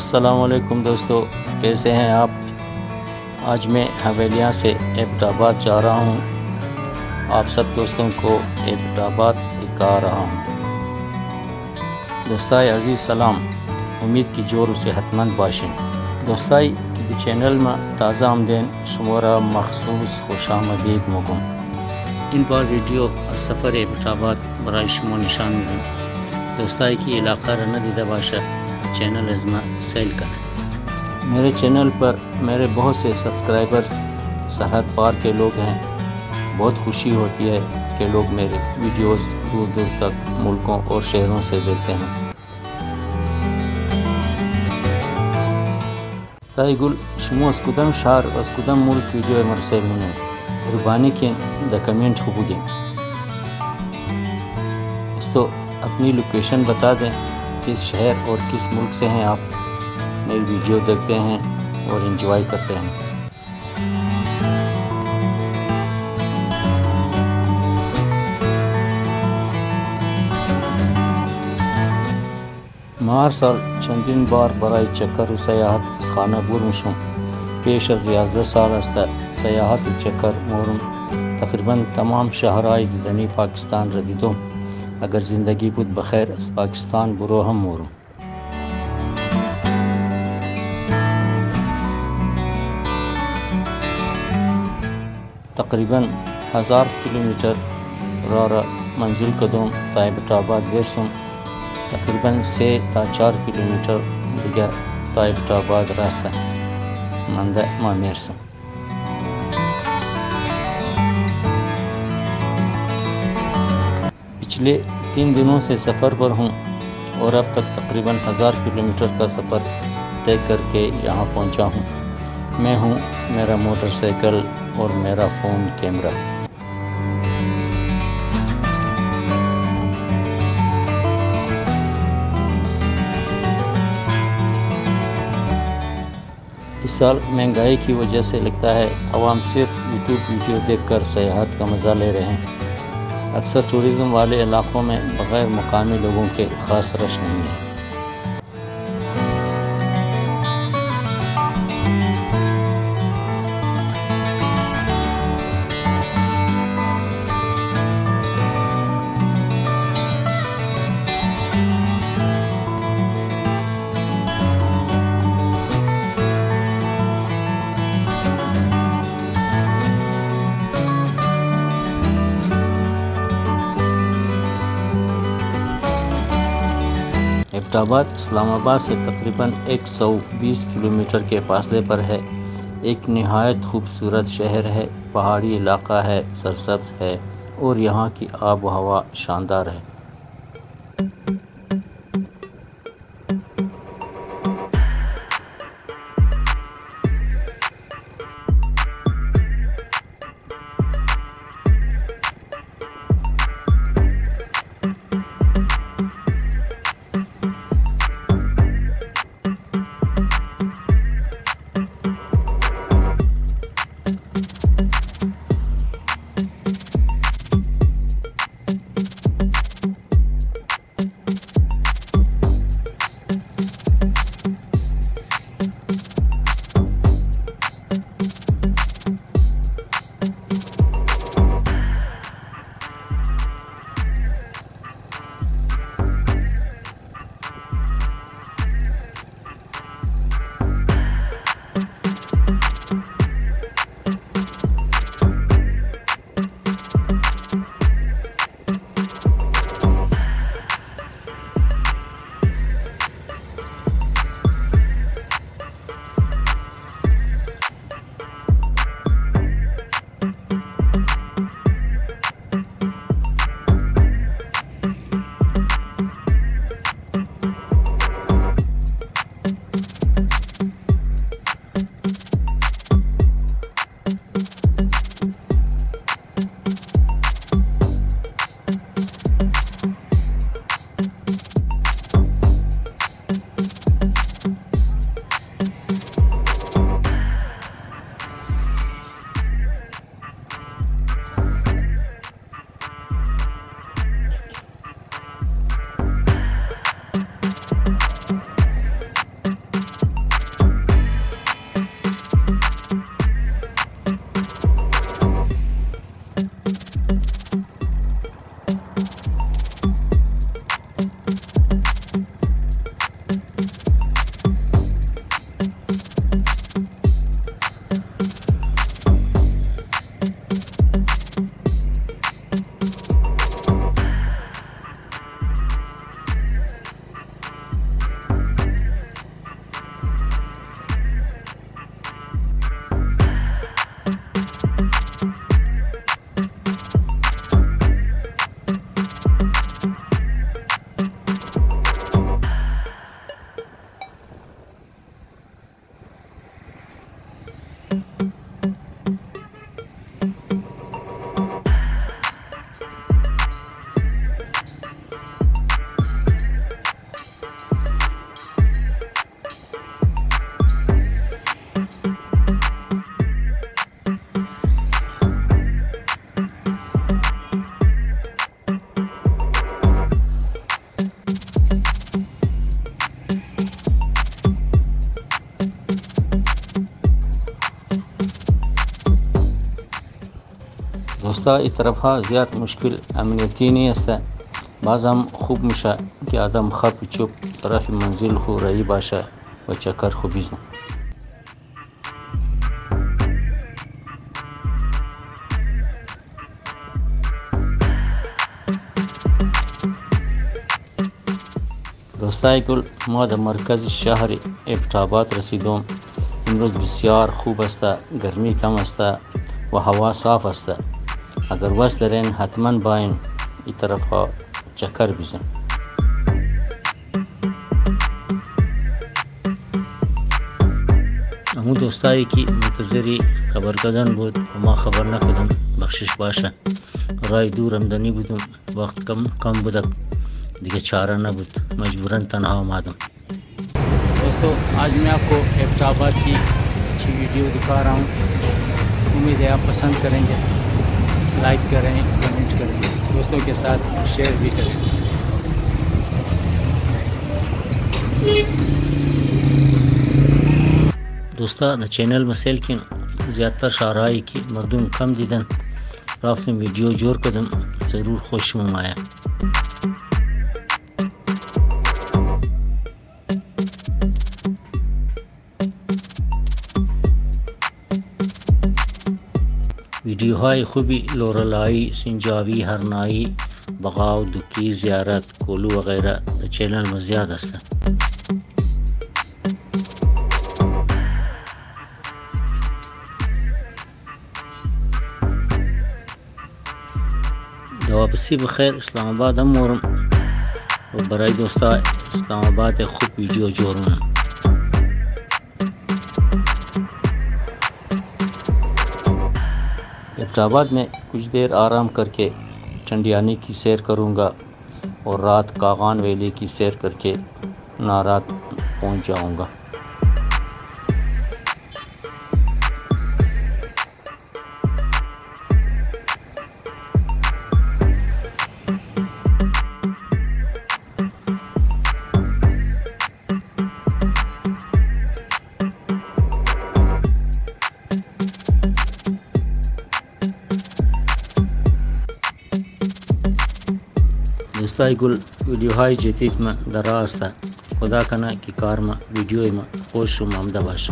अस्सलाम वालेकुम दोस्तों, कैसे हैं आप। आज मैं हवेलियाँ से एबटाबाद जा रहा हूँ। आप सब दोस्तों को एबटाबाद दिखा रहा हूँ। दोस्ताई अजीज़ सलाम, उम्मीद की जोर सेहतमंद बाशिन। दोस्ताई की चैनल में ताज़ा आमदेन शुमारा मखसूस खुशामदीद मुगम। इन बार वीडियो सफ़र एबटाबाद बराई शुमा निशान में दोस्ताई की इलाका रना दीदा बाशा चैनल अजमा सेल करें। मेरे चैनल पर मेरे बहुत से सब्सक्राइबर्स सरहद पार के लोग हैं। बहुत खुशी होती है कि लोग मेरे वीडियोस दूर दूर तक मुल्कों और शहरों से देखते हैं। साइगुल शुमो अस्कुदम शहर अस्कुदम मुल्क वीडियो मरसे मुनो रुबानी के द कमेंट हुबुगे तो अपनी लोकेशन बता दें, किस शहर और किस मुल्क से हैं आप। मेरी वीडियो देखते हैं और एंजॉय करते हैं। मार साल चंदिन बार बराई चक्कर सयाहत खाना बुरमशुम पेश अज 11 साल हस्ता सयाहत चक्कर मोरम तकरीबन तमाम शहराई दनी पाकिस्तान रदीदों। अगर ज़िंदगी बुद बखैर अस पाकिस्तान बुरो हम मोरूं। तकरीबन 1000 किलोमीटर रारा मंजिल कदम एबटाबाद वेरसुम तकरीबन 3 ta 4 किलोमीटर दिगा एबटाबाद रास्ता मंदा मामेरसुम। पिछले 3 दिनों से सफ़र पर हूँ और अब तक तकरीबन 1000 किलोमीटर का सफ़र तय करके यहाँ पहुँचा हूँ। मैं हूँ, मेरा मोटरसाइकिल और मेरा फ़ोन कैमरा। इस साल महंगाई की वजह से लगता है आवाम सिर्फ यूट्यूब वीडियो देखकर सयाहत का मज़ा ले रहे हैं। अक्सर टूरिज़म वाले इलाक़ों में बग़ैर मकामी लोगों के ख़ास रश नहीं है। एबटाबाद इस्लामाबाद से तकरीबन 120 किलोमीटर के फासले पर है। एक निहायत खूबसूरत शहर है, पहाड़ी इलाका है, सरसब्ज़ है और यहाँ की आब व हवा शानदार है। दोस्ता इ तरफा ज़्याद मुश्किल अमनियती नहीं हस्ता बाज़ हम खूब मिशा कि आदम खप चुप तरफ मंजिल खो रही बाशा व चक्कर खुबिज़ दोस्ताई कुल मा द मरकज़ शहर एबटाबाद रसीदोम इमरोज़ बसियार खूब हस्ता गर्मी कम हस्ता व हवा साफ हस्ता अगर वस दरेन हतमन बाइन इ तरफा चक्कर बिजन हमू दोस्ताई की मुंतज़री खबर कदन بود वमा खबर न कदम बख्शिश बाशा राय दूर आमदनी बुदम वक्त कम बुदक दिखे चारा न बुद मजबूरन तनहा मादम। दोस्तों आज मैं आपको एबटाबाद की अच्छी वीडियो दिखा रहा हूँ। उम्मीद है आप पसंद करेंगे, लाइक करें, कमेंट करें, दोस्तों के साथ शेयर भी करें। दोस्ता द चैनल मसेल की ज़्यादातर शाराई की मरदूम कम दीदन राफ्त में वीडियो जोर कदम ज़रूर खुश मुमाया। वीडियो हाई खूबी लोरलाई सिंजावी हरनाई बगाव दुकी ज़ियारत कोलू वगैरह चैनल में ज़्यादा हस्ता वापसी बखैर इस्लामाबाद हम मोरम और बराई दोस्ता इस्लामाबाद खूब वीडियो जोरूँ। एबटाबाद में कुछ देर आराम करके टंडियानी की सैर करूंगा और रात कागान वैली की सैर करके नारात पहुंच जाऊंगा। दोस्ताई गुल वीडियो हाई जेतीत में दरास्ता खुदा कना की कार में वीडियो में खुश मामदा बाश।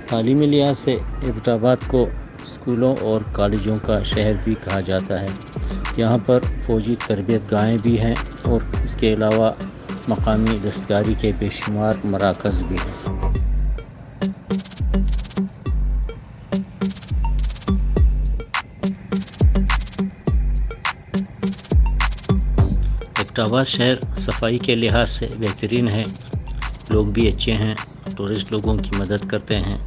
तालीमी लिहाज से एबटाबाद को स्कूलों और कॉलेजों का शहर भी कहा जाता है। यहाँ पर फ़ौजी तरबियत गाहें भी हैं और इसके अलावा मकामी दस्तकारी के बेशुमार मराकज़ भी हैं। एबटाबाद शहर सफाई के लिहाज से बेहतरीन है, लोग भी अच्छे हैं, टूरिस्ट लोगों की मदद करते हैं,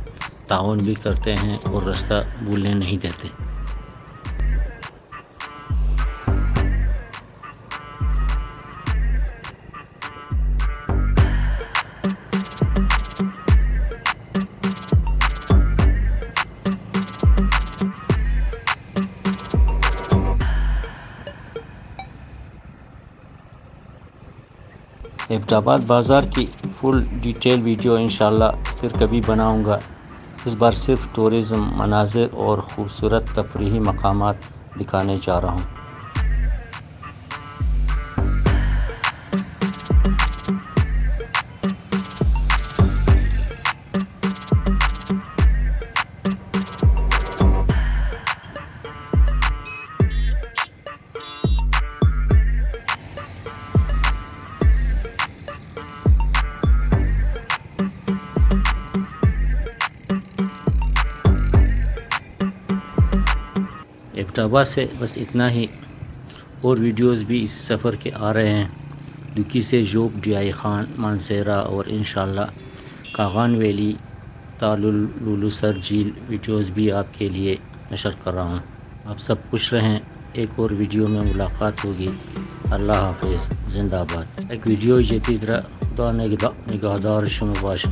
ताउन भी करते हैं और रास्ता भूलने नहीं देते। एबटाबाद बाज़ार की फुल डिटेल वीडियो इंशाल्लाह फिर कभी बनाऊंगा। इस बार सिर्फ टूरिज़म, मनाज़िर और ख़ूबसूरत तफरीही मकामात दिखाने जा रहा हूँ। इस्टाबा से बस इतना ही। और वीडियोस भी इस सफ़र के आ रहे हैं, दुकी से जोब, डियाई खान, मानसेरा और इंशाल्लाह कागान वैली, तालुल, लुलू सर झील वीडियोस भी आपके लिए नशर कर रहा हूँ। आप सब खुश रहें, एक और वीडियो में मुलाकात होगी। अल्लाह हाफिज़, जिंदाबाद। एक वीडियो जती खुदा निगहदार शुमा बाश।